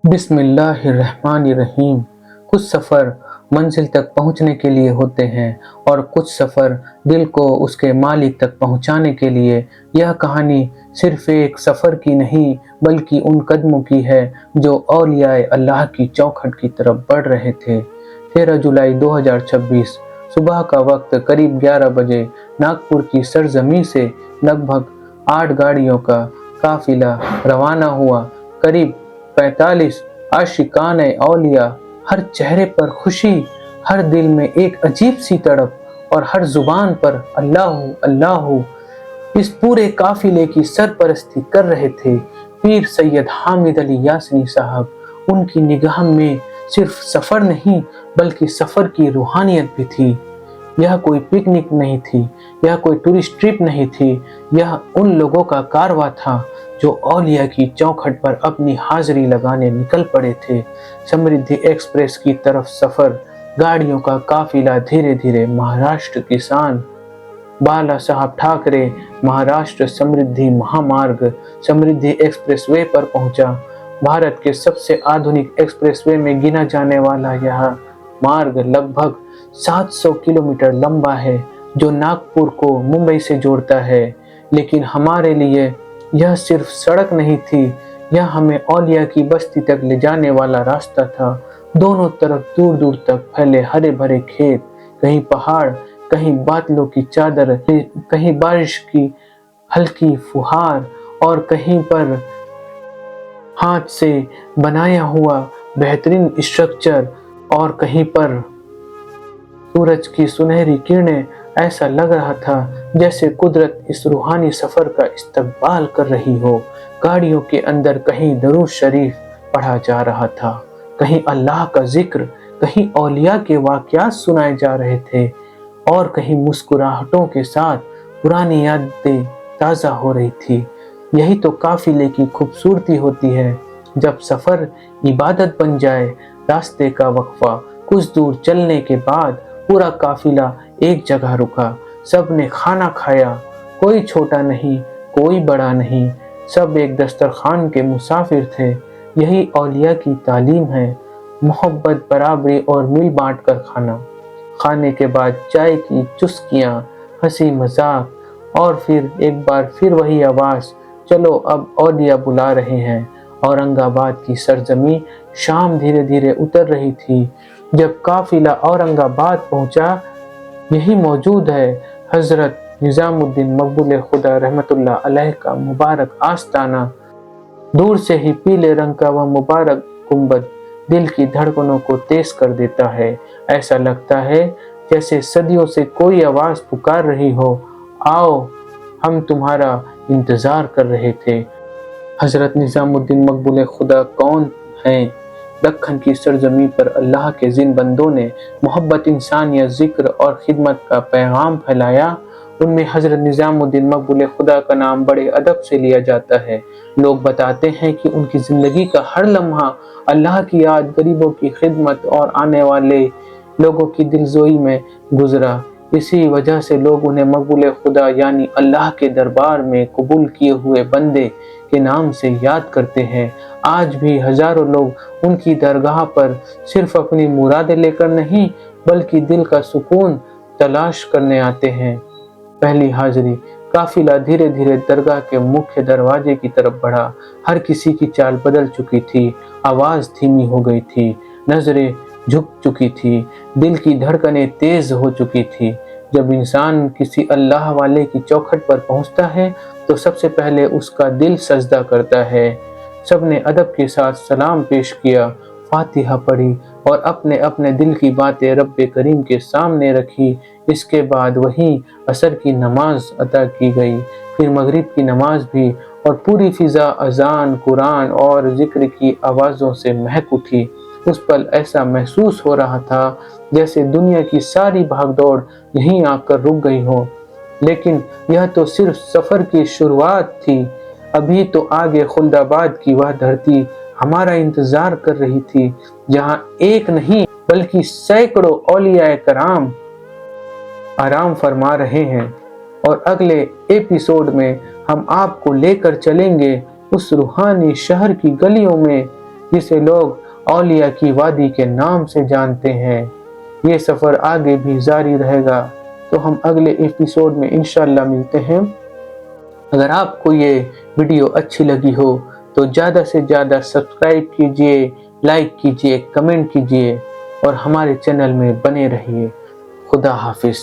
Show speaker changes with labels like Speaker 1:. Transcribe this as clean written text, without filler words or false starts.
Speaker 1: बिस्मिल्लाहिर्रहमानिर्रहीम। कुछ सफ़र मंजिल तक पहुंचने के लिए होते हैं और कुछ सफ़र दिल को उसके मालिक तक पहुंचाने के लिए। यह कहानी सिर्फ एक सफ़र की नहीं बल्कि उन कदमों की है जो औलियाए अल्लाह की चौखट की तरफ बढ़ रहे थे। 13 जुलाई 2026 सुबह का वक्त करीब 11 बजे नागपुर की सरजमी से लगभग 8 गाड़ियों का काफिला रवाना हुआ। करीब 45 आशिकाने औलिया, हर चेहरे पर खुशी, हर दिल में एक अजीब सी तड़प और हर जुबान पर अल्लाह अल्लाह। इस पूरे काफिले की सरपरस्ती कर रहे थे पीर सैयद हामिद अली यासनी साहब। उनकी निगाह में सिर्फ सफर नहीं बल्कि सफर की रूहानियत भी थी। यह कोई पिकनिक नहीं थी, यह कोई टूरिस्ट ट्रिप नहीं थी, यह उन लोगों का कारवां था जो औलिया की चौखट पर अपनी हाजिरी लगाने निकल पड़े थे। समृद्धि एक्सप्रेस की तरफ सफर, गाड़ियों का काफिला धीरे धीरे महाराष्ट्र की शान बाला साहब ठाकरे महाराष्ट्र समृद्धि महामार्ग समृद्धि एक्सप्रेसवे पर पहुंचा। भारत के सबसे आधुनिक एक्सप्रेसवे में गिना जाने वाला यह मार्ग लगभग 700 किलोमीटर लंबा है जो नागपुर को मुंबई से जोड़ता है। लेकिन हमारे लिए यह सिर्फ सड़क नहीं थी, यह हमें औलिया की बस्ती तक ले जाने वाला रास्ता था। दोनों तरफ दूर दूर तक फैले हरे भरे खेत, कहीं पहाड़, कहीं बादलों की चादर, कहीं बारिश की हल्की फुहार और कहीं पर हाथ से बनाया हुआ बेहतरीन स्ट्रक्चर और कहीं पर सूरज की सुनहरी किरणें। ऐसा लग रहा था जैसे कुदरत इस रूहानी सफर का इस्तकबाल कर रही हो। गाड़ियों के अंदर कहीं दरूद शरीफ पढ़ा जा रहा था, कहीं अल्लाह का जिक्र, कहीं औलिया के वाक़यात सुनाए जा रहे थे और कहीं मुस्कुराहटों के साथ पुरानी यादें ताज़ा हो रही थी। यही तो काफिले की खूबसूरती होती है, जब सफ़र इबादत बन जाए। रास्ते का वक्फा कुछ दूर चलने के बाद पूरा काफिला एक जगह रुका। सब ने खाना खाया, कोई छोटा नहीं, कोई बड़ा नहीं, सब एक दस्तरखान के मुसाफिर थे। यही औलिया की तालीम है, मोहब्बत, बराबरी और मिल बांट कर खाना। खाने के बाद चाय की चुस्कियाँ, हंसी मजाक और फिर एक बार फिर वही आवाज़, चलो अब औलिया बुला रहे हैं। औरंगाबाद की सरजमी शाम धीरे धीरे उतर रही थी। जब काफिला औरंगाबाद पहुंचा, यही मौजूद है हजरत निजामुद्दीन मकबूल खुदा रहमतुल्लाह अलैह का मुबारक आस्ताना। दूर से ही पीले रंग का वह मुबारक गुंबद दिल की धड़कनों को तेज कर देता है। ऐसा लगता है जैसे सदियों से कोई आवाज पुकार रही हो, आओ, हम तुम्हारा इंतजार कर रहे थे। हजरत निजामुद्दीन मकबूल खुदा कौन हैं? दक्खन की सरजमी पर अल्लाह के जिन बंदों ने मोहब्बत, इंसानियत, जिक्र और खिदमत का पैगाम फैलाया, उनमें हजरत निजामुद्दीन मकबूल खुदा का नाम बड़े अदब से लिया जाता है। लोग बताते हैं कि उनकी ज़िंदगी का हर लम्हा अल्लाह की याद, गरीबों की खिदमत और आने वाले लोगों की दिलजोई में गुजरा। इसी वजह से लोग उन्हें मकबूल खुदा यानी अल्लाह के दरबार में कबूल किए हुए बंदे के नाम से याद करते हैं। आज भी हजारों लोग उनकी दरगाह पर सिर्फ अपनी मुरादें लेकर नहीं बल्कि दिल का सुकून तलाश करने आते हैं। पहली हाजिरी, काफिला धीरे धीरे दरगाह के मुख्य दरवाजे की तरफ बढ़ा। हर किसी की चाल बदल चुकी थी, आवाज धीमी हो गई थी, नजरें झुक चुकी थी, दिल की धड़कनें तेज हो चुकी थी। जब इंसान किसी अल्लाह वाले की चौखट पर पहुंचता है तो सबसे पहले उसका दिल सजदा करता है। सबने अदब के साथ सलाम पेश किया, फातिहा पढ़ी और अपने अपने दिल की बातें रब्बे करीम के सामने रखी। इसके बाद वहीं असर की नमाज अदा की गई, फिर मगरिब की नमाज भी, और पूरी फिजा अजान, कुरान और जिक्र की आवाज़ों से महक उठी। उस पल ऐसा महसूस हो रहा था जैसे दुनिया की सारी भागदौड़ यहीं आकर रुक गई हो। लेकिन यह तो सिर्फ सफ़र की शुरुआत थी। अभी तो आगे खुल्दाबाद की वह धरती हमारा इंतजार कर रही थी, जहां एक नहीं बल्कि सैकड़ों औलियाए कराम आराम फरमा रहे हैं। और अगले एपिसोड में हम आपको लेकर चलेंगे उस रूहानी शहर की गलियों में जिसे लोग औलिया की वादी के नाम से जानते हैं। ये सफ़र आगे भी जारी रहेगा। तो हम अगले एपिसोड में इंशाल्लाह मिलते हैं। अगर आपको ये वीडियो अच्छी लगी हो तो ज़्यादा से ज़्यादा सब्सक्राइब कीजिए, लाइक कीजिए, कमेंट कीजिए और हमारे चैनल में बने रहिए। खुदा हाफिज़।